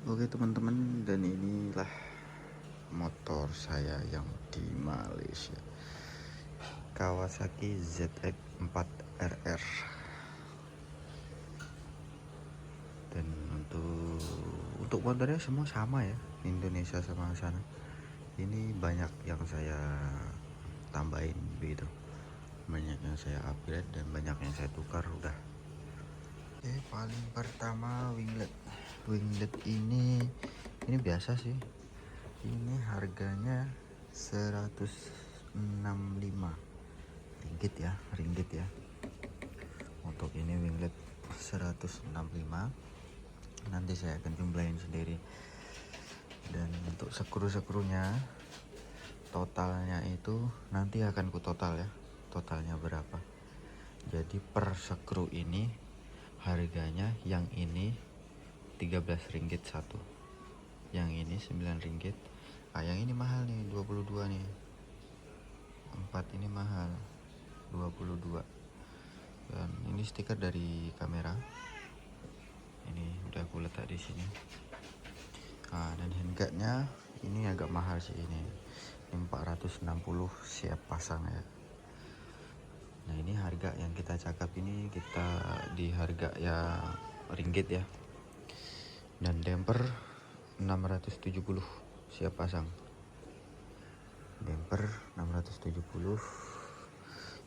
Oke teman-teman, dan inilah motor saya yang di Malaysia, Kawasaki ZX-4RR. Dan untuk motornya semua sama ya, Indonesia sama sana. Ini banyak yang saya tambahin begitu, banyak yang saya upgrade dan banyak yang saya tukar udah. Oke, paling pertama winglet ini biasa sih. Ini harganya 165 ringgit ya. Untuk ini winglet 165. Nanti saya akan jumlahin sendiri. Dan untuk skru-skrunya totalnya itu nanti akan ku total ya. Totalnya berapa. Jadi per skru ini harganya yang ini 13 ringgit satu. Yang ini 9 ringgit. Yang ini mahal nih, 22 nih. 4 ini mahal, 22. Dan ini stiker dari kamera. Ini udah aku letak di sini. Dan handguardnya ini agak mahal sih ini 460 siap pasang ya. Nah ini harga yang kita cakap ini kita di harga ya ringgit ya. Dan damper 670 siap pasang. Damper 670.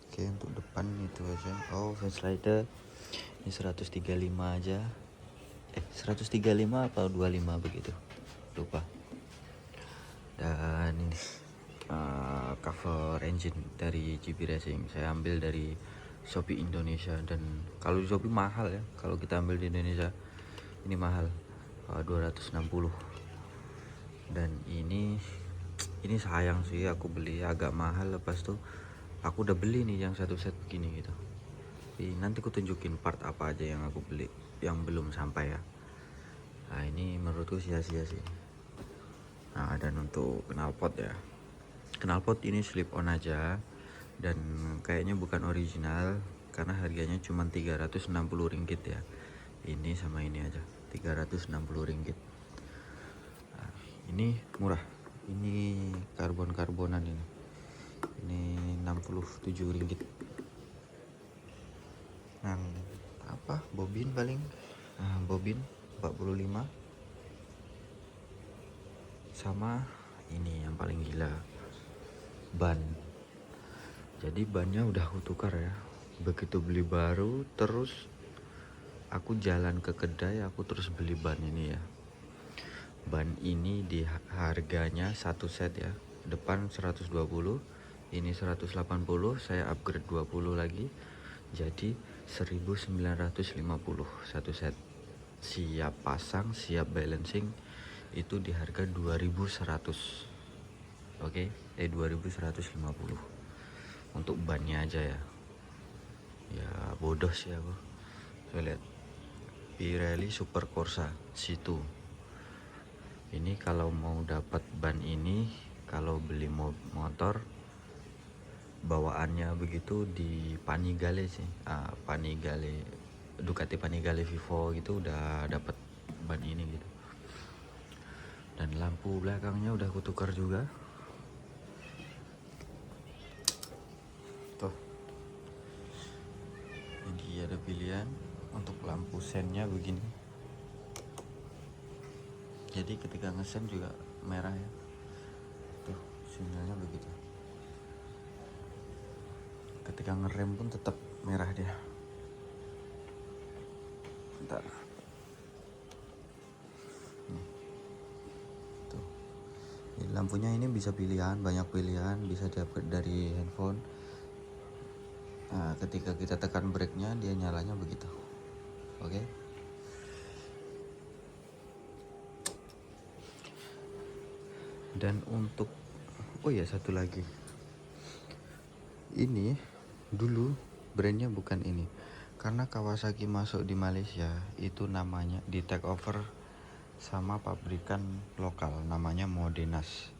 Oke, untuk depan itu aja. Fence rider ini 135 aja. 135 atau 25 begitu, lupa. Dan ini cover engine dari GB Racing saya ambil dari Shopee Indonesia. Dan kalau di Shopee mahal ya, kalau kita ambil di Indonesia ini mahal, 260. Dan ini sayang sih aku beli agak mahal, lepas tuh aku udah beli nih yang satu set begini gitu. Nanti aku tunjukin part apa aja yang aku beli yang belum sampai ya. Nah ini menurutku sia-sia sih. Dan untuk knalpot ya, knalpot ini slip on aja dan kayaknya bukan original karena harganya cuma 360 ringgit ya. Ini sama ini aja 360 ringgit. Ini murah, ini karbon-karbonan ini 67 ringgit. Yang bobin paling bobin 45. Sama ini yang paling gila, ban. Jadi bannya udah aku tukar ya, begitu beli baru terus aku jalan ke kedai aku terus beli ban ini ya. Ban ini di harganya satu set ya, depan 120, ini 180, saya upgrade 20 lagi jadi 1950 satu set. Siap pasang, siap balancing itu di harga 2100. Oke, 2150 untuk bannya aja ya. Ya bodoh sih aku. Saya lihat Pirelli Super Corsa situ. Ini kalau mau dapat ban ini, kalau beli motor bawaannya begitu di Panigale sih. Panigale, Ducati Panigale Vivo gitu udah dapat ban ini gitu. Dan lampu belakangnya udah aku tukar juga. Tuh. Jadi ada pilihan untuk lampu sennya begini. Jadi ketika ngesen juga merah ya. Tuh, sinyalnya begitu. Ketika ngerem pun tetap merah dia. Bentar. Tuh. Jadi lampunya ini bisa pilihan, banyak pilihan, bisa di-upgrade dari handphone. Ketika kita tekan brake-nya dia nyalanya begitu. Oke. Dan untuk satu lagi. Ini dulu brandnya bukan ini. Karena Kawasaki masuk di Malaysia itu namanya di take over sama pabrikan lokal namanya Modenas.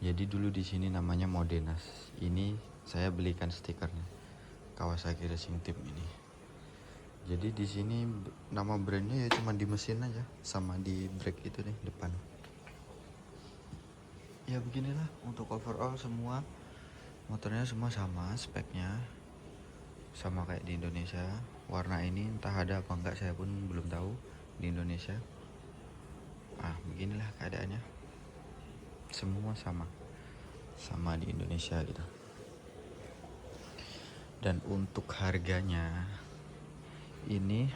Jadi dulu di sini namanya Modenas. Ini saya belikan stikernya Kawasaki Racing Team ini. Jadi di sini nama brandnya ya cuma di mesin aja sama di brake itu nih depan. Ya beginilah untuk overall semua motornya semua sama speknya, sama kayak di Indonesia. Warna ini entah ada apa enggak saya pun belum tahu di Indonesia. Beginilah keadaannya, semua sama di Indonesia gitu. Dan untuk harganya ini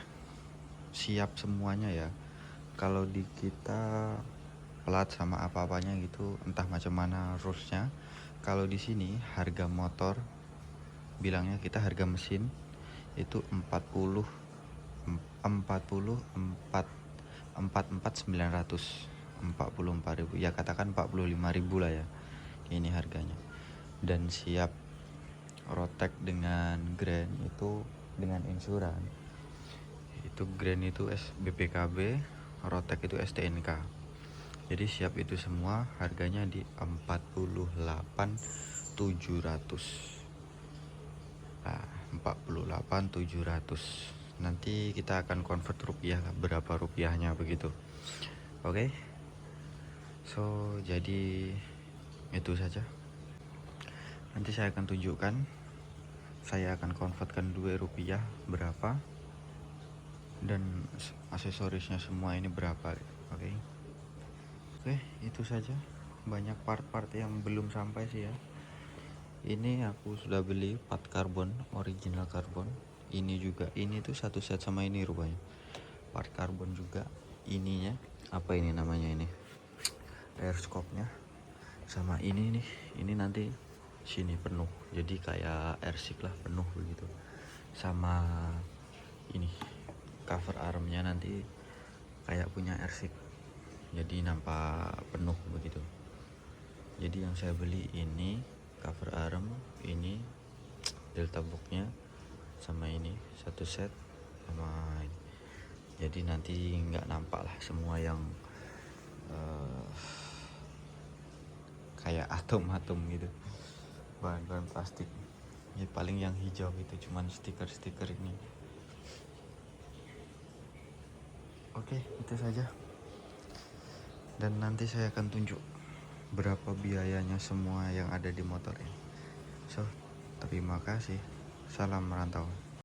siap semuanya ya. Kalau di kita plat sama apa-apanya gitu entah macam mana rulesnya. Kalau di sini harga motor bilangnya kita harga mesin itu 44 ribu, ya katakan 45.000 lah ya ini harganya. Dan siap rotek dengan grand itu dengan insuran itu grand itu BPKB, rotek itu STNK. Jadi siap itu semua harganya di 48.700. 48.700. Nanti kita akan convert rupiah berapa rupiahnya begitu. Oke. So, jadi itu saja. Nanti saya akan tunjukkan. Saya akan convertkan 2 rupiah berapa dan aksesorisnya semua ini berapa. Oke. Oke, itu saja. Banyak part-part yang belum sampai sih ya. Ini aku sudah beli part karbon, original karbon. Ini juga, ini tuh satu set sama ini rupanya. Part karbon juga. Ininya, apa ini namanya ini? Air scope-nya. Sama ini nih, ini nanti sini penuh. Jadi kayak airsick lah penuh begitu. Sama ini cover armnya nanti kayak punya airsick. Jadi nampak penuh begitu. Jadi yang saya beli ini cover arm, ini delta boxnya sama ini satu set sama ini. Jadi nanti nggak nampak lah semua yang kayak atom-atom gitu, bahan-bahan plastik ya. Paling yang hijau itu cuman stiker-stiker ini. Oke, itu saja. Dan nanti saya akan tunjuk berapa biayanya semua yang ada di motor ini. So, terima kasih. Salam merantau.